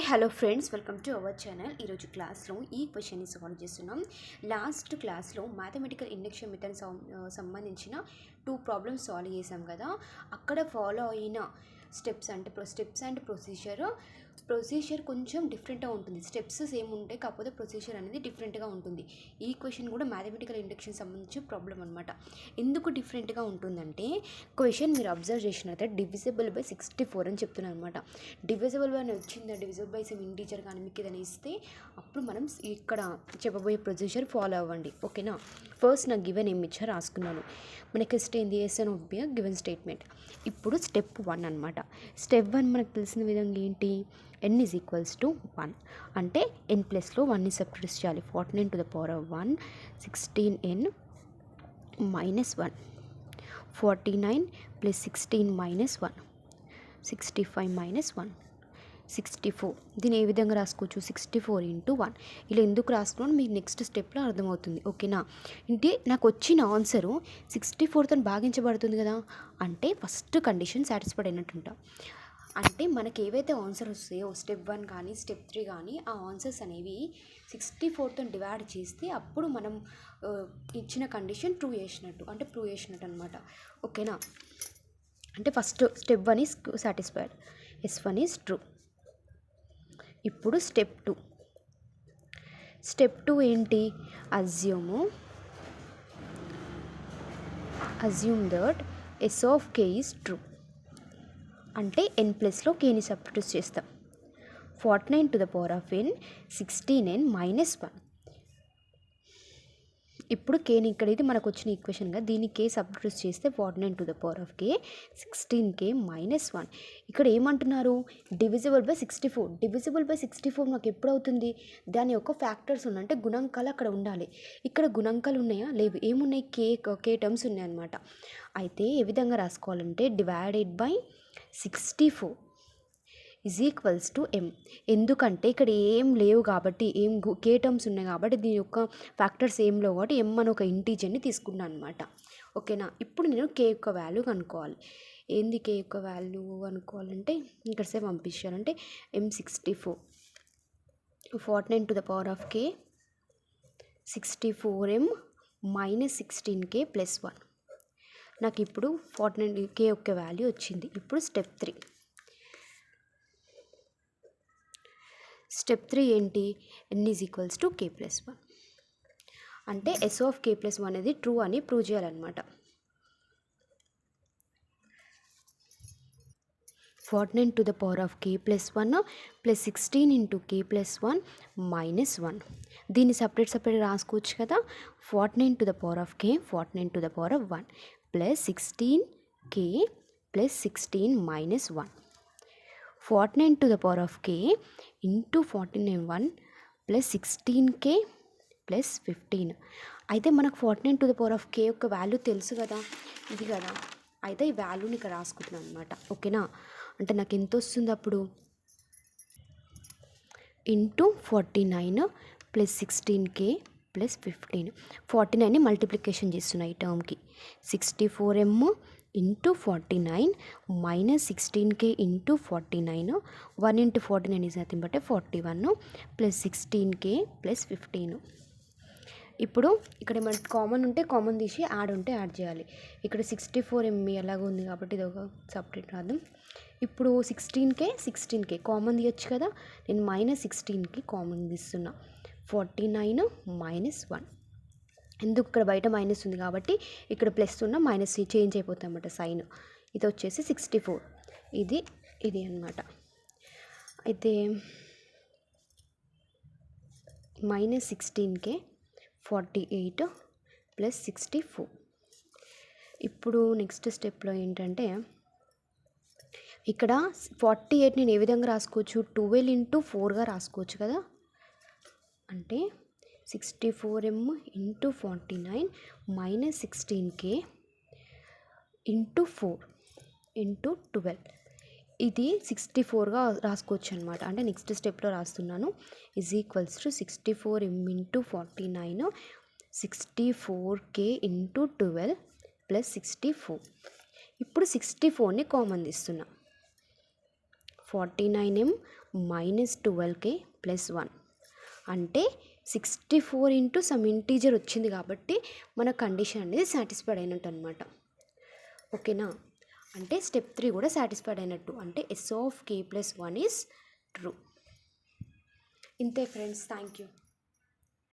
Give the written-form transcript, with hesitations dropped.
Hi hello friends, welcome to our channel. ఈరోజు క్లాస్లో ఈ క్వశ్చన్ని సాల్వ్ చేస్తున్నాం. లాస్ట్ క్లాస్లో మ్యాథమెటికల్ ఇండక్షన్ మెథడ్ సంబంధించిన 2 ప్రాబ్లమ్స్ సాల్వ్ చేసాం కదా. అక్కడ ఫాలో అయిన స్టెప్స్ అండ్ ప్రొసీజర్ కొంచెం డిఫరెంట్గా ఉంటుంది. స్టెప్స్ సేమ్ ఉంటాయి, కాకపోతే ప్రొసీజర్ అనేది డిఫరెంట్గా ఉంటుంది. ఈ క్వశ్చన్ కూడా మ్యాథమెటికల్ ఇండక్షన్ సంబంధించిన ప్రాబ్లం అనమాట. ఎందుకు డిఫరెంట్గా ఉంటుందంటే, క్వశ్చన్ మీరు అబ్జర్వ్ చేసినట్లయితే డివిజిబుల్ బై 64 అని చెప్తున్నాను అనమాట. డివిజిబుల్ బై అని వచ్చిందా, డివిజిబుల్ బై సేమ్ ఇంటీజర్ కానీ మీకు ఏదైనా ఇస్తే అప్పుడు మనం ఇక్కడ చెప్పబోయే ప్రొసీజర్ ఫాలో అవ్వండి, ఓకేనా. ఫస్ట్ నాకు గివెన్ ఏమి ఇచ్చారు రాసుకున్నాను. మనకి ఏంది, SN of B given statement. ఇప్పుడు స్టెప్ 1 అనమాట. స్టెప్ 1 మనకు తెలిసిన విధంగా ఏంటి, n is equals to 1 అంటే n ప్లస్లో 1ని సబ్స్టిట్యూట్ చేయాలి. 49 to the power of 1, 16n minus 1, 49 plus 16 minus 1, 65 minus 1, 64. దీన్ని ఏ విధంగా రాసుకోవచ్చు, 64 into 1. ఇలా ఎందుకు రాసుకున్నాను మీకు నెక్స్ట్ స్టెప్లో అర్థమవుతుంది, ఓకేనా. అంటే నాకు వచ్చిన ఆన్సరు 64తో భాగించబడుతుంది కదా, అంటే ఫస్ట్ కండిషన్ సాటిస్ఫైడ్ అయినట్టుంటాం. అంటే మనకి ఏవైతే ఆన్సర్ వస్తాయో స్టెప్ 1 కానీ స్టెప్ 3 కానీ ఆ ఆన్సర్స్ అనేవి 64తో డివైడ్ చేస్తే అప్పుడు మనం ఇచ్చిన కండిషన్ ప్రూవ్ చేసినట్టు అనమాట, ఓకేనా. అంటే first step 1 is satisfied, S1 is true. ఇప్పుడు స్టెప్ 2 ఏంటి, assume that S of k is true. అంటే n ప్లస్లో కేని సబ్స్టిట్యూట్ చేస్తాం. 49 to the power of n, 16n minus 1. ఇప్పుడు కేని ఇక్కడ ఇది మనకు వచ్చిన ఈక్వేషన్గా దీన్ని కే సబ్స్టిట్యూట్ చేస్తే 49 to the power of k, 16k minus 1. ఇక్కడ ఏమంటున్నారు, డివిజిబుల్ బై 64. డివిజిబుల్ బై 64 నాకు ఎప్పుడు అవుతుంది, దాని యొక్క ఫ్యాక్టర్స్ ఉన్నాయి, అంటే గుణాంకాలు అక్కడ ఉండాలి. ఇక్కడ గుణాంకాలు ఉన్నాయా, లేవు. ఏమున్నాయి, కే టర్మ్స్ ఉన్నాయన్నమాట. అయితే ఏ విధంగా రాసుకోవాలంటే, divided by 64 is equals to m. ఎందుకంటే ఇక్కడ ఏం లేవు కాబట్టి, కే టర్మ్స్ ఉన్నాయి కాబట్టి దీని యొక్క ఫ్యాక్టర్స్ ఏం లేవు కాబట్టి m అని ఒక ఇంటీజర్ని తీసుకున్నాను అనమాట, ఓకేనా. ఇప్పుడు నేను కే యొక్క వాల్యూ కనుక్కోవాలి. ఏంది కే యొక్క వాల్యూ కనుక్కోవాలంటే ఇక్కడ సేపు పంపించాలంటే m64, 49 to the power of k, 64m minus 16k plus 1. నాకు ఇప్పుడు 49k యొక్క వాల్యూ వచ్చింది. ఇప్పుడు స్టెప్ 3 ఏంటి, n is equals to k plus 1. అంటే S of k ప్లస్ 1 అనేది ట్రూ అని ప్రూవ్ చేయాలన్నమాట. 49 to the power of k plus 1 plus 16 into k plus 1 minus 1. దీన్ని సపరేట్ రాసుకోవచ్చు కదా. 49 to the power of k, 49 to the power of 1 plus 16k plus 16 minus 1. 49 to the power of k into 49 1 plus 16k plus 15. అయితే మనకు 49 to the power of k యొక్క value తెలుసు కదా, ఇది కదా. అయితే ఈ వాల్యూని ఇక్కడ రాసుకుంటున్నాను అనమాట, ఓకేనా. అంటే నాకు ఎంత వస్తుంది అప్పుడు, ఇంటూ 49 ప్లస్ 16k ప్లస్ 15. 49ని మల్టిప్లికేషన్ చేస్తున్నాయి ఈ టర్మ్కి. 64m into 49 minus 16k into 49. 1 into 49 is nothing but 41 plus 16k plus 15. ఇప్పుడు ఇక్కడ మనకి కామన్ ఉంటే కామన్ తీసి యాడ్ ఉంటే యాడ్ చేయాలి. ఇక్కడ 64m ఎలాగో ఉంది కాబట్టి ఇది ఒక సపరేట్ రాదు. ఇప్పుడు 16k కామన్ తీయచ్చు కదా, నేను మైనస్ 16కి కామన్ తీస్తున్నా. 49 మైనస్ 1. ఎందుకు, ఇక్కడ బయట మైనస్ ఉంది కాబట్టి ఇక్కడ ప్లస్ ఉన్న మైనస్ చేంజ్ అయిపోతుంది అన్నమాట సైన్. ఇది వచ్చేసి 64, ఇది అన్నమాట. అయితే మైనస్ 16k 48 ప్లస్ 64. ఇప్పుడు నెక్స్ట్ స్టెప్లో ఏంటంటే, ఇక్కడ 48 నేను ఏ విధంగా రాసుకోవచ్చు, 12 into 4గా రాసుకోవచ్చు కదా. అంటే 64m into 49 minus 16k into 4 into 12. ఇది 64గా రాసుకోవచ్చు అనమాట. అంటే నెక్స్ట్ స్టెప్లో రాస్తున్నాను. Is equals to 64m into 49, 64k into 12 plus 64. ఇప్పుడు 64ని కామన్ తీస్తున్నా. 49m -12k + 1 అంటే 64 ఇంటూ సమ్ ఇంటీజర్ వచ్చింది కాబట్టి మన కండిషన్ అనేది సాటిస్ఫైడ్ అయినట్టు అనమాట. ఓకేనా, అంటే స్టెప్ 3 కూడా సాటిస్ఫైడ్ అయినట్టు, అంటే S of k + 1 is true. ఇంతే ఫ్రెండ్స్, థ్యాంక్ యూ.